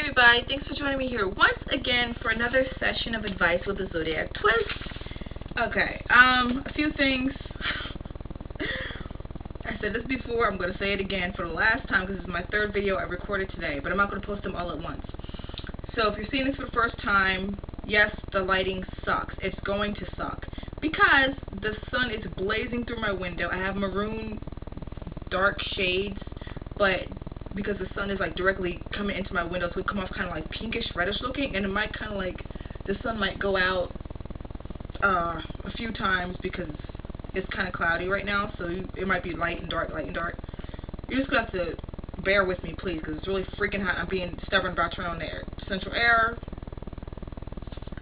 everybody, thanks for joining me here once again for another session of advice with the Zodiac Twist. Okay, a few things. I said this before, I'm going to say it again for the last time because this is my third video I recorded today, but I'm not going to post them all at once. So if you're seeing this for the first time, yes, the lighting sucks. It's going to suck because the sun is blazing through my window. I have maroon dark shades, but because the sun is like directly coming into my window, so it'll come off kind of like pinkish reddish looking, and it might kind of like the sun might go out a few times because it's kind of cloudy right now, so it might be light and dark, light and dark. You're just gonna have to bear with me, please, because it's really freaking hot. I'm being stubborn about turning on the central air.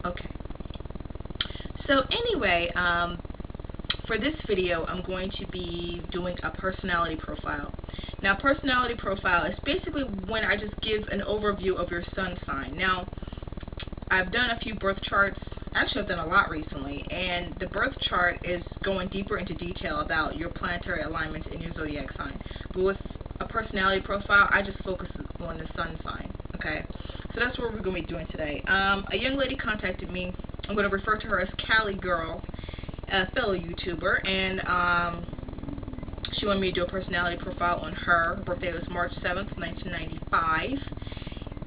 Okay. So anyway, for this video, I'm going to be doing a personality profile. Now, personality profile is basically when I just give an overview of your sun sign. Now, I've done a few birth charts. Actually, I've done a lot recently, and the birth chart is going deeper into detail about your planetary alignments in your zodiac sign. But with a personality profile, I just focus on the sun sign. Okay, so that's what we're going to be doing today. A young lady contacted me. I'm going to refer to her as Cali Girl, a fellow YouTuber, and she wanted me to do a personality profile on her. Her birthday was March 7th, 1995.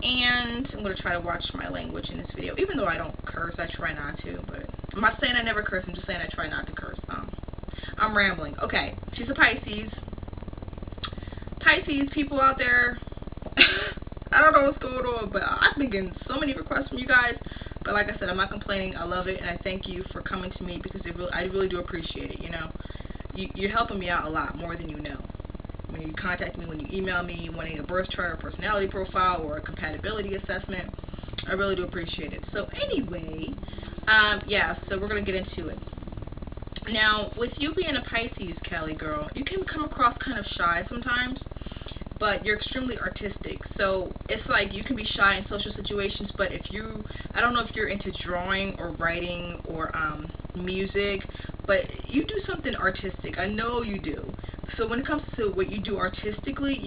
And I'm going to try to watch my language in this video. Even though I don't curse, I try not to. But I'm not saying I never curse, I'm just saying I try not to curse. I'm rambling. Okay, she's a Pisces. Pisces people out there, I don't know what's going on, but I've been getting so many requests from you guys. But like I said, I'm not complaining. I love it, and I thank you for coming to me because I really do appreciate it, you know. You're helping me out a lot, more than you know. When you contact me, when you email me, wanting a birth chart or personality profile or a compatibility assessment, I really do appreciate it. So anyway, yeah, so we're going to get into it. Now, with you being a Pisces, Cali Girl, you can come across kind of shy sometimes, but you're extremely artistic. So it's like you can be shy in social situations, but I don't know if you're into drawing or writing or music, but you do something artistic. I know you do. So when it comes to what you do artistically,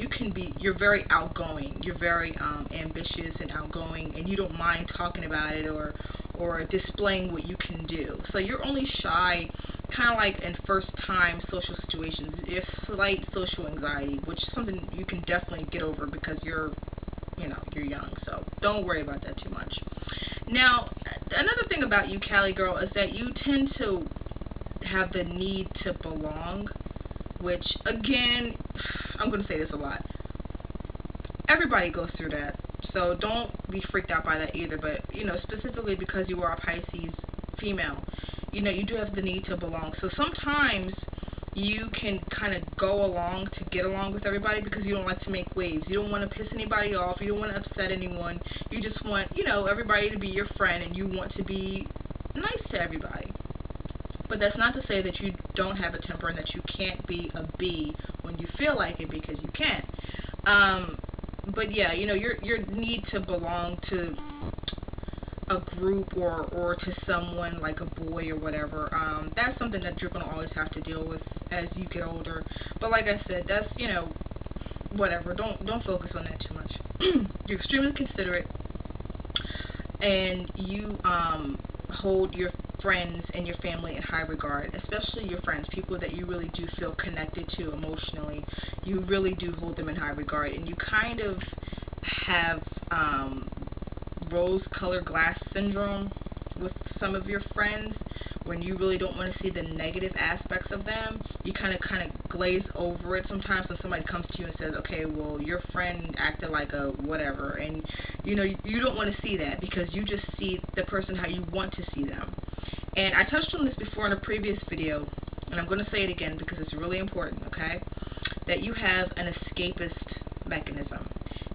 you're very outgoing. You're very ambitious and outgoing, and you don't mind talking about it or displaying what you can do. So you're only shy kind of like in first-time social situations. You have slight social anxiety, which is something you can definitely get over because you're young. So don't worry about that too much. Now, another thing about you, Cali Girl, is that you tend to have the need to belong, which, again, I'm going to say this a lot. Everybody goes through that, so don't be freaked out by that either. But, specifically because you are a Pisces female, you do have the need to belong. So sometimes you can kind of go along to get along with everybody because you don't like to make waves. You don't want to piss anybody off. You don't want to upset anyone. You just want, everybody to be your friend, and you want to be nice to everybody. But that's not to say that you don't have a temper and that you can't be a bee when you feel like it, because you can. But yeah, your need to belong to a group or to someone like a boy or whatever, that's something that you're going to always have to deal with as you get older. But like I said, that's, whatever. Don't focus on that too much. You're extremely considerate, and you hold your friends and your family in high regard, especially your friends, people that you really do feel connected to emotionally. You really do hold them in high regard, and you kind of have rose-colored glass syndrome with some of your friends. When you really don't want to see the negative aspects of them, you kind of glaze over it sometimes when somebody comes to you and says, okay, well, your friend acted like a whatever, and you don't want to see that because you just see the person how you want to see them. And I touched on this before in a previous video, and I'm going to say it again because it's really important, okay, that you have an escapist mechanism.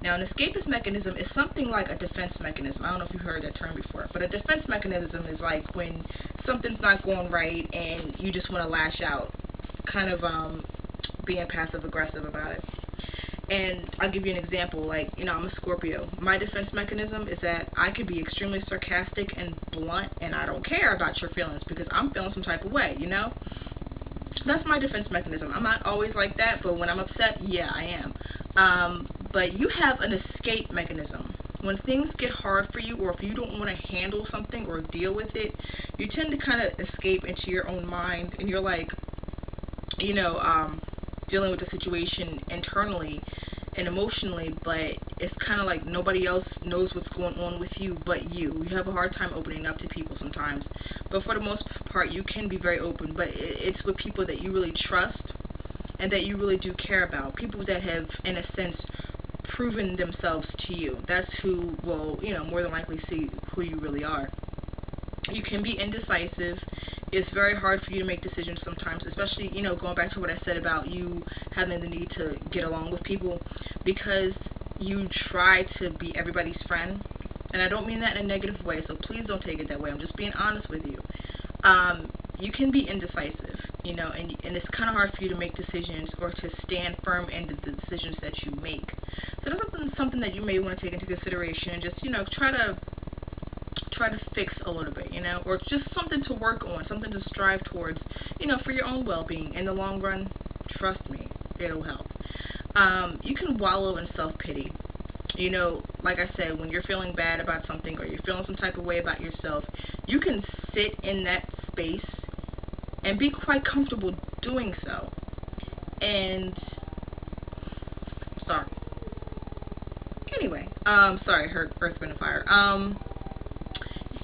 Now, an escapist mechanism is something like a defense mechanism. I don't know if you've heard that term before, but a defense mechanism is like when something's not going right and you just want to lash out, kind of being passive-aggressive about it. And I'll give you an example. Like, I'm a Scorpio. My defense mechanism is that I could be extremely sarcastic and blunt, and I don't care about your feelings because I'm feeling some type of way, That's my defense mechanism. I'm not always like that, but when I'm upset, yeah, I am. But you have an escape mechanism. when things get hard for you, or if you don't want to handle something or deal with it, you tend to kind of escape into your own mind, and you're like, you know, dealing with the situation internally and emotionally, but it's kind of like nobody else knows what's going on with you but you. You have a hard time opening up to people sometimes, but for the most part, you can be very open, but it's with people that you really trust and that you really do care about, people that have, in a sense, proven themselves to you. That's who will, you know, more than likely see who you really are. You can be indecisive. It's very hard for you to make decisions sometimes, especially, you know, going back to what I said about you having the need to get along with people, because you try to be everybody's friend. And I don't mean that in a negative way, so please don't take it that way. I'm just being honest with you. You can be indecisive, you know, and it's kind of hard for you to make decisions or to stand firm in the decisions that you make. So that's something that you may want to take into consideration and just, you know, try to fix a little bit, you know, or just something to work on, something to strive towards, you know, for your own well-being. In the long run, trust me, it'll help. You can wallow in self-pity. You know, like I said, when you're feeling bad about something or you're feeling some type of way about yourself, you can sit in that space and be quite comfortable doing so. And, sorry. Anyway, sorry, Earth, Wind, and Fire.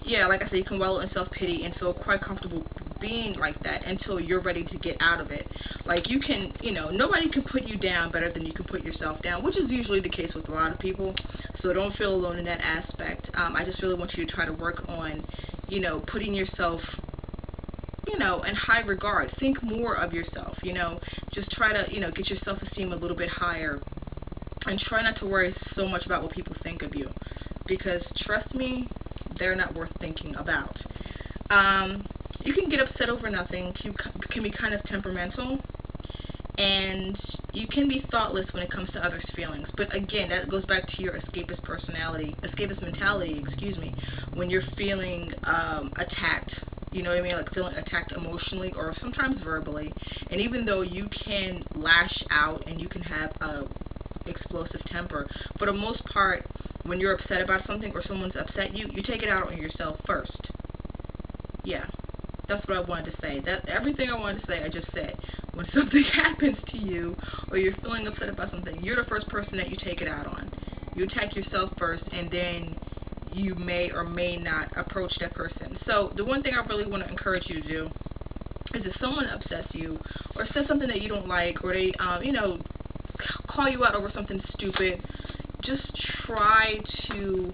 Yeah, like I said, you can wallow in self-pity and feel quite comfortable being like that until you're ready to get out of it. Like, you can, you know, nobody can put you down better than you can put yourself down, which is usually the case with a lot of people, so don't feel alone in that aspect. I just really want you to try to work on, you know, putting yourself, you know, in high regard. Think more of yourself, you know, just try to, you know, get your self-esteem a little bit higher, and try not to worry so much about what people think of you, because trust me, they're not worth thinking about. You can get upset over nothing. You can be kind of temperamental, and you can be thoughtless when it comes to others' feelings. But again, that goes back to your escapist mentality, excuse me, when you're feeling attacked. You know what I mean? Like feeling attacked emotionally or sometimes verbally. And even though you can lash out and you can have a explosive temper, for the most part, when you're upset about something or someone's upset you, you take it out on yourself first. Yeah, that's what I wanted to say. That everything I wanted to say, I just said. When something happens to you or you're feeling upset about something, you're the first person that you take it out on. You attack yourself first, and then you may or may not approach that person. So the one thing I really want to encourage you to do is if someone upsets you or says something that you don't like, or they, you know, call you out over something stupid, just try to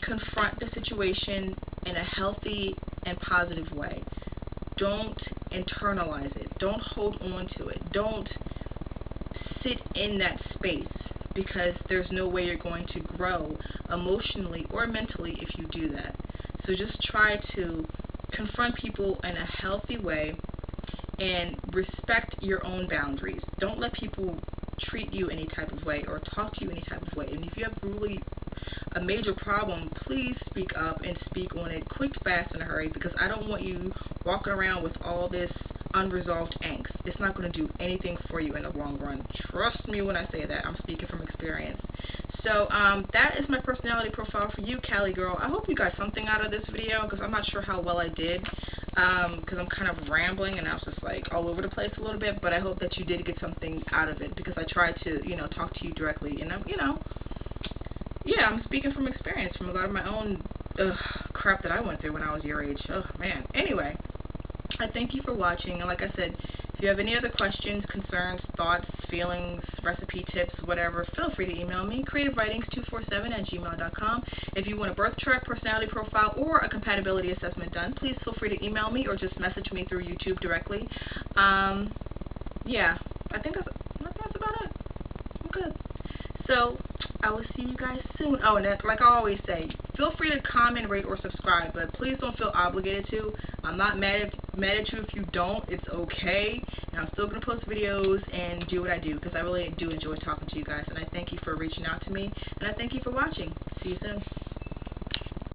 confront the situation in a healthy and positive way. Don't internalize it. Don't hold on to it. Don't sit in that space, because there's no way you're going to grow emotionally or mentally if you do that. So just try to confront people in a healthy way and respect your own boundaries. Don't let people treat you any type of way or talk to you any type of way. And if you have really a major problem, please speak up and speak on it quick, fast, in a hurry, because I don't want you walking around with all this unresolved angst. It's not going to do anything for you in the long run. Trust me when I say that. I'm speaking from experience. So that is my personality profile for you, Cali Girl. I hope you got something out of this video, because I'm not sure how well I did, because I'm kind of rambling and I was just like all over the place a little bit, but I hope that you did get something out of it, because I tried to, you know, talk to you directly, and I'm, you know, yeah, I'm speaking from experience, from a lot of my own crap that I went through when I was your age. Oh, man. Anyway, I thank you for watching, and like I said, if you have any other questions, concerns, thoughts, feelings, recipe tips, whatever, feel free to email me, creativewritings247@gmail.com. If you want a birth chart, personality profile, or a compatibility assessment done, please feel free to email me or just message me through YouTube directly. Yeah, I think that's about it. I'm good. So, I will see you guys soon. Oh, and like I always say, feel free to comment, rate, or subscribe, but please don't feel obligated to. I'm not mad at you if you don't. It's okay. And I'm still going to post videos and do what I do, because I really do enjoy talking to you guys. And I thank you for reaching out to me. And I thank you for watching. See you soon.